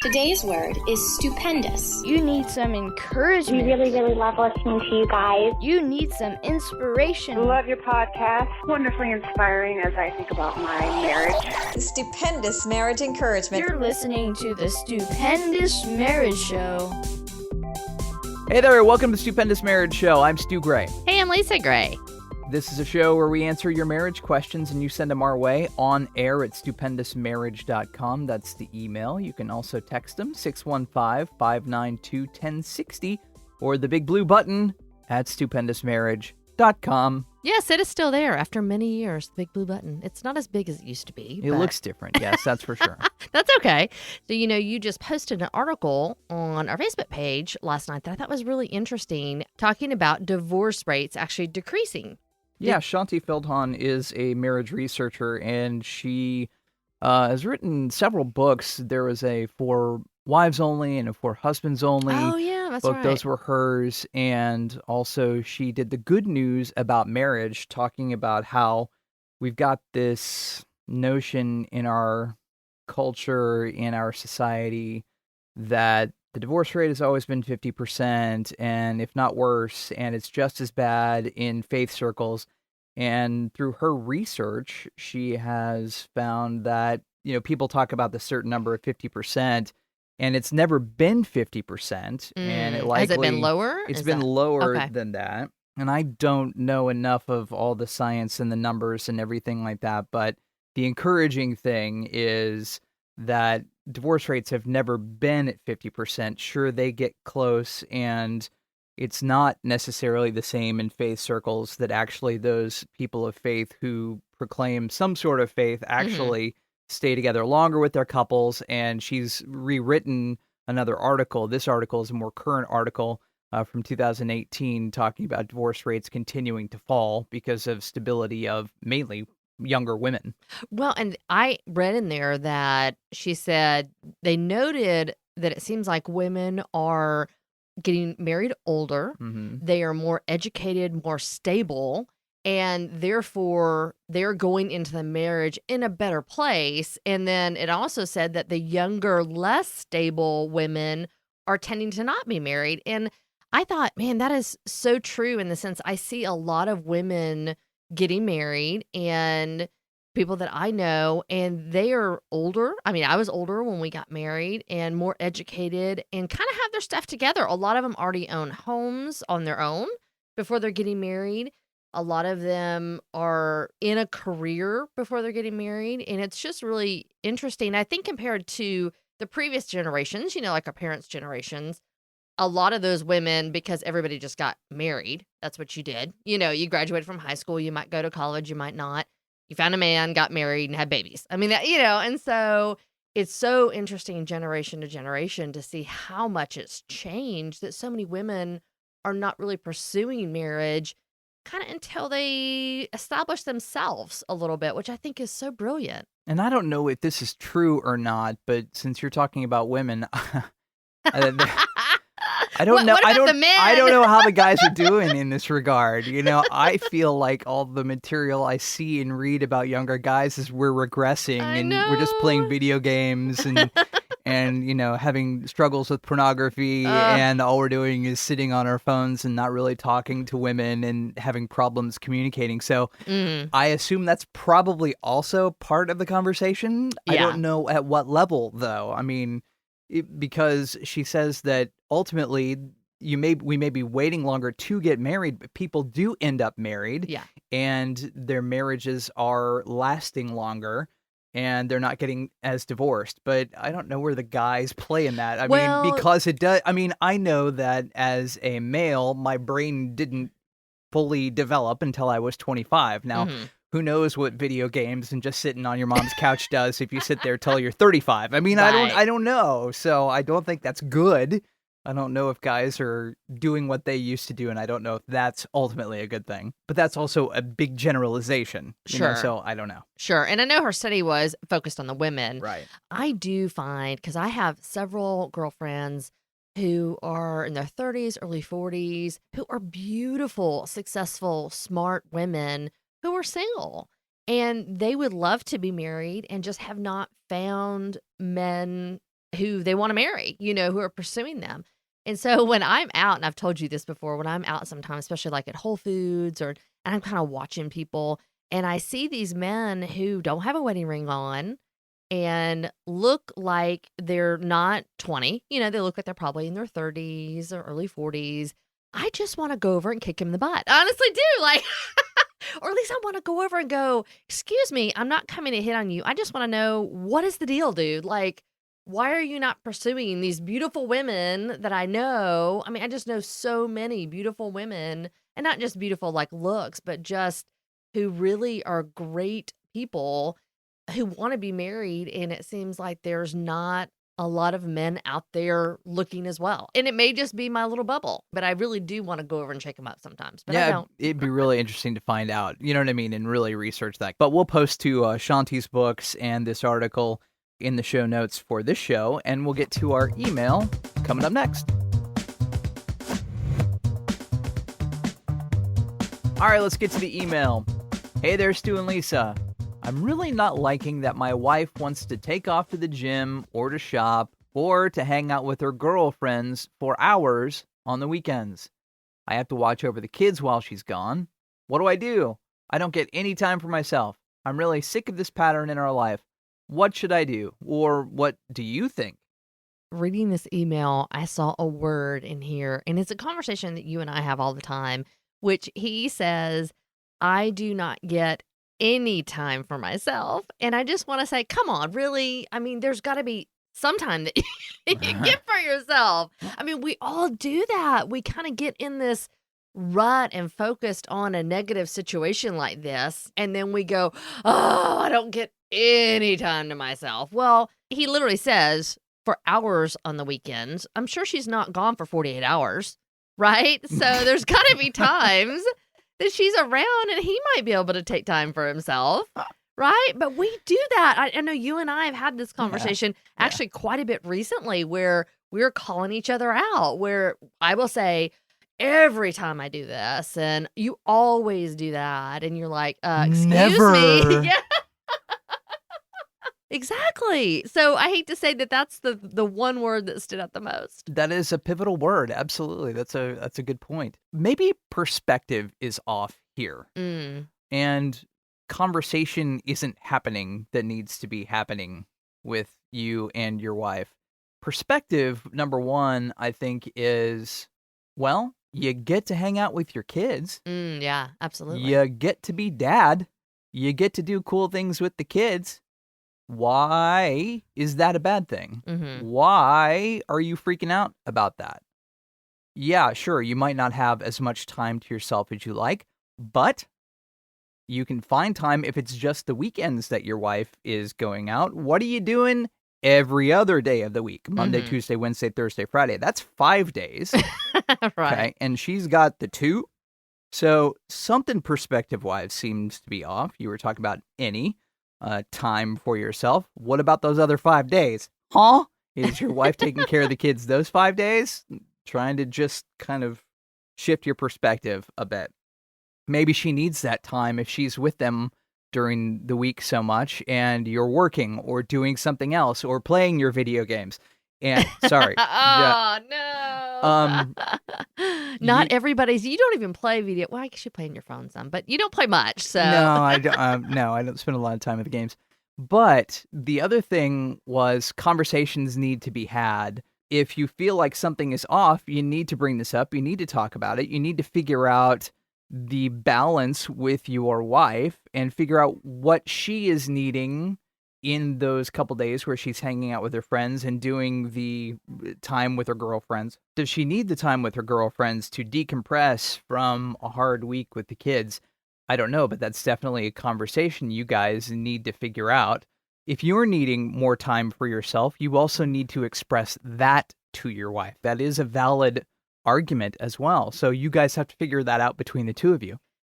Today's word is stupendous. You need some encouragement. We really, really love listening to you guys. You need some inspiration. Love your podcast. Wonderfully inspiring as I think about my marriage. Stupendous marriage encouragement. You're listening to the Stupendous Marriage Show. Hey there, welcome to the Stupendous Marriage Show. I'm Stu Gray. Hey, I'm Lisa Gray. This is a show where we answer your marriage questions and you send them our way on air at stupendousmarriage.com. That's the email. You can also text them 615-592-1060 or the big blue button at stupendousmarriage.com. Yes, it is still there after many years, the big blue button. It's not as big as it used to be. It looks different. Yes, that's for sure. That's okay. So, you just posted an article on our Facebook page last night that I thought was really interesting, talking about divorce rates actually decreasing. Yeah, Shanti Feldhahn is a marriage researcher, and she has written several books. There was a For Wives Only and a For Husbands Only that's book. right. Those were hers. And also she did the good news about marriage, talking about how we've got this notion in our culture, in our society, that the divorce rate has always been 50%, and if not worse, and it's just as bad in faith circles. And through her research, she has found that, people talk about the certain number of 50%, and it's never been 50%. And it likely, has it been lower? It's been lower okay. than that. And I don't know enough of all the science and the numbers and everything like that, but the encouraging thing is that divorce rates have never been at 50%. Sure, they get close, and it's not necessarily the same in faith circles, that actually those people of faith who proclaim some sort of faith actually stay together longer with their couples. And she's rewritten another article. This article is a more current article from 2018 talking about divorce rates continuing to fall because of stability of mainly younger women. Well, and I read in there that she said they noted that it seems like women are getting married older. Mm-hmm. They are more educated, more stable, and therefore they're going into the marriage in a better place. And then it also said that the younger, less stable women are tending to not be married. And I thought, man, that is so true, in the sense I see a lot of women getting married and people that I know, and they are older. I mean, I was older when we got married, and more educated and kind of have their stuff together. A lot of them already own homes on their own before they're getting married. A lot of them are in a career before they're getting married. And it's just really interesting. I think compared to the previous generations, like our parents' generations, a lot of those women, because everybody just got married, that's what you did. You graduated from high school, you might go to college, you might not. You found a man, got married, and had babies. I mean, and so it's so interesting generation to generation to see how much it's changed, that so many women are not really pursuing marriage kind of until they establish themselves a little bit, which I think is so brilliant. And I don't know if this is true or not, but since you're talking about women, I don't know. What about the men? I don't know how the guys are doing in this regard. I feel like all the material I see and read about younger guys is we're regressing, and we're just playing video games and having struggles with pornography, and all we're doing is sitting on our phones and not really talking to women and having problems communicating. So I assume that's probably also part of the conversation. Yeah. I don't know at what level, though. I mean, because she says that ultimately we may be waiting longer to get married, but people do end up married. Yeah. And their marriages are lasting longer, and they're not getting as divorced. But I don't know where the guys play in that. I mean, because it does. I mean, I know that as a male, my brain didn't fully develop until I was 25. Now, who knows what video games and just sitting on your mom's couch does if you sit there till you're 35. I mean, Right. I don't know. So I don't think that's good. I don't know if guys are doing what they used to do, and I don't know if that's ultimately a good thing. But that's also a big generalization. Sure. So I don't know. Sure. And I know her study was focused on the women. Right. I do find, because I have several girlfriends who are in their 30s, early 40s, who are beautiful, successful, smart women who are single. And they would love to be married and just have not found men who they want to marry, who are pursuing them. And so when I'm out, and I've told you this before, when I'm out sometimes, especially like at Whole Foods and I'm kind of watching people and I see these men who don't have a wedding ring on and look like they're not 20, they look like they're probably in their 30s or early 40s. I just want to go over and kick him in the butt. I honestly do. Like, or at least I want to go over and go, excuse me, I'm not coming to hit on you. I just want to know, what is the deal, dude? Like, why are you not pursuing these beautiful women that I know? I mean, I just know so many beautiful women, and not just beautiful like looks, but just who really are great people who want to be married. And it seems like there's not a lot of men out there looking as well. And it may just be my little bubble, but I really do want to go over and check them out sometimes. But I don't. It'd be really interesting to find out, you know what I mean, and really research that. But we'll post to Shanti's books and this article in the show notes for this show, and we'll get to our email coming up next. All right, let's get to the email. Hey there, Stu and Lisa. I'm really not liking that my wife wants to take off to the gym or to shop or to hang out with her girlfriends for hours on the weekends. I have to watch over the kids while she's gone. What do? I don't get any time for myself. I'm really sick of this pattern in our life. What should I do? Or what do you think? Reading this email, I saw a word in here, and it's a conversation that you and I have all the time, which he says, I do not get any time for myself. And I just want to say, come on, really? I mean, there's got to be some time that you get for yourself. I mean, we all do that. We kind of get in this rut and focused on a negative situation like this. And then we go, oh, I don't get any time to myself. Well, he literally says for hours on the weekends. I'm sure she's not gone for 48 hours, right? So there's got to be times that she's around and he might be able to take time for himself, right? But we do that. I know you and I have had this conversation actually quite a bit recently where we're calling each other out, where I will say, every time I do this, and you always do that, and you're like, excuse Never. me. Yeah. Exactly. So I hate to say that that's the one word that stood out the most. That is a pivotal word. Absolutely. That's a good point. Maybe perspective is off here. And conversation isn't happening that needs to be happening with you and your wife. Perspective, number one, I think is, well, you get to hang out with your kids. Yeah, absolutely. You get to be dad. You get to do cool things with the kids. Why is that a bad thing? Why are you freaking out about that? Yeah, sure, you might not have as much time to yourself as you like, but you can find time if it's just the weekends that your wife is going out. What are you doing every other day of the week? Monday, Tuesday, Wednesday, Thursday, Friday. That's 5 days. Right. Okay, and she's got the 2. So something perspective-wise seems to be off. You were talking about any time for yourself. What about those other 5 days? Huh? Is your wife taking care of the kids those 5 days? Trying to just kind of shift your perspective a bit. Maybe she needs that time if she's with them during the week so much and you're working or doing something else or playing your video games. And sorry. No. Not everybody's. You don't even play video. Well, I guess you play on your phone some, but you don't play much. So no, I don't. No, I don't spend a lot of time with the games. But the other thing was conversations need to be had. If you feel like something is off, you need to bring this up. You need to talk about it. You need to figure out the balance with your wife and figure out what she is needing in those couple days where she's hanging out with her friends and doing the time with her girlfriends. Does she need the time with her girlfriends to decompress from a hard week with the kids? I don't know, but that's definitely a conversation you guys need to figure out. If you're needing more time for yourself, you also need to express that to your wife. That is a valid argument as well. So you guys have to figure that out between the two of you.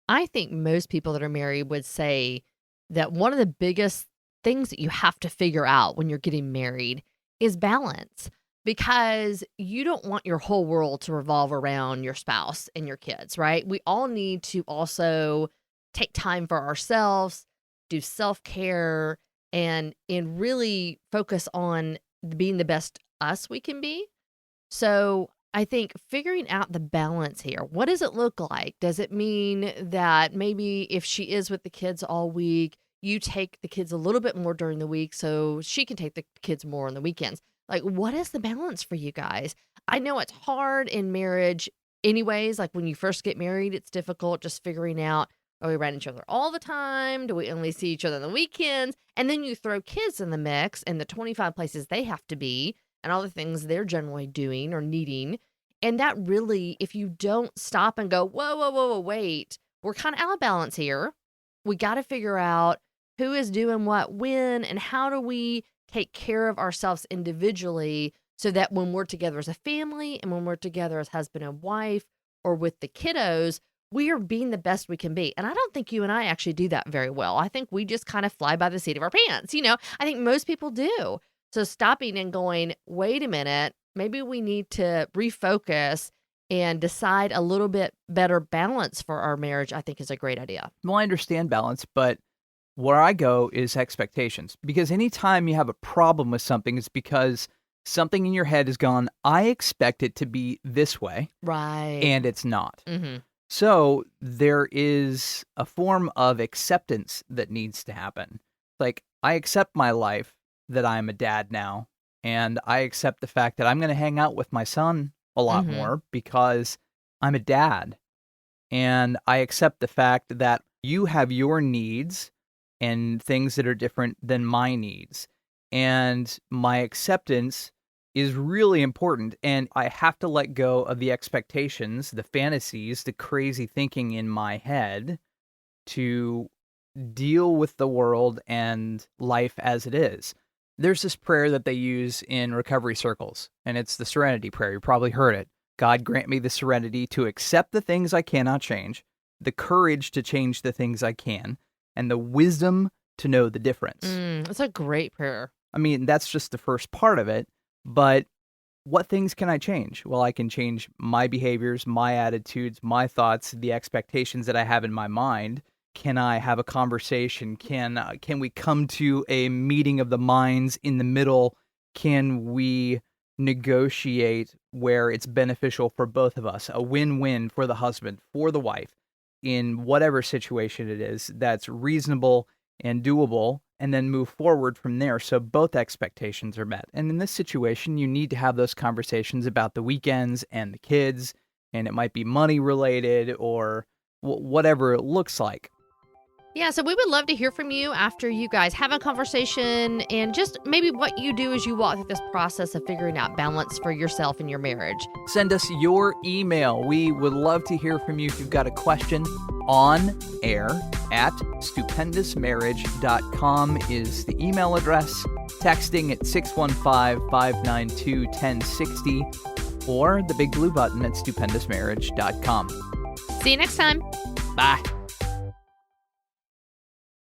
I think most people that are married would say that one of the biggest things that you have to figure out when you're getting married is balance, because you don't want your whole world to revolve around your spouse and your kids, right? We all need to also take time for ourselves, do self-care, and really focus on being the best us we can be. So I think figuring out the balance here. What does it look like? Does it mean that maybe if she is with the kids all week, you take the kids a little bit more during the week so she can take the kids more on the weekends? Like, what is the balance for you guys? I know it's hard in marriage anyways. Like when you first get married, it's difficult just figuring out, are we around each other all the time? Do we only see each other on the weekends? And then you throw kids in the mix and the 25 places they have to be and all the things they're generally doing or needing. And that really, if you don't stop and go, whoa, whoa, whoa, whoa, wait, we're kind of out of balance here. We got to figure out who is doing what when and how do we take care of ourselves individually so that when we're together as a family and when we're together as husband and wife or with the kiddos, we are being the best we can be. And I don't think you and I actually do that very well. I think we just kind of fly by the seat of our pants. I think most people do. So stopping and going, wait a minute, maybe we need to refocus and decide a little bit better balance for our marriage, I think is a great idea. Well, I understand balance, but where I go is expectations. Because anytime you have a problem with something, it's because something in your head has gone, I expect it to be this way. Right. And it's not. Mm-hmm. So there is a form of acceptance that needs to happen. Like, I accept my life that I'm a dad now, and I accept the fact that I'm going to hang out with my son a lot more because I'm a dad. And I accept the fact that you have your needs and things that are different than my needs. And my acceptance is really important. And I have to let go of the expectations, the fantasies, the crazy thinking in my head to deal with the world and life as it is. There's this prayer that they use in recovery circles, and it's the serenity prayer. You probably heard it. God grant me the serenity to accept the things I cannot change, the courage to change the things I can, and the wisdom to know the difference. That's a great prayer. I mean, that's just the first part of it, but what things can I change? Well, I can change my behaviors, my attitudes, my thoughts, the expectations that I have in my mind. Can I have a conversation? Can we come to a meeting of the minds in the middle? Can we negotiate where it's beneficial for both of us? A win-win for the husband, for the wife, in whatever situation it is that's reasonable and doable, and then move forward from there so both expectations are met. And in this situation, you need to have those conversations about the weekends and the kids, and it might be money related or whatever it looks like. Yeah, so we would love to hear from you after you guys have a conversation and just maybe what you do as you walk through this process of figuring out balance for yourself and your marriage. Send us your email. We would love to hear from you if you've got a question. On air at stupendousmarriage.com is the email address. Texting at 615-592-1060 or the big blue button at stupendousmarriage.com. See you next time. Bye.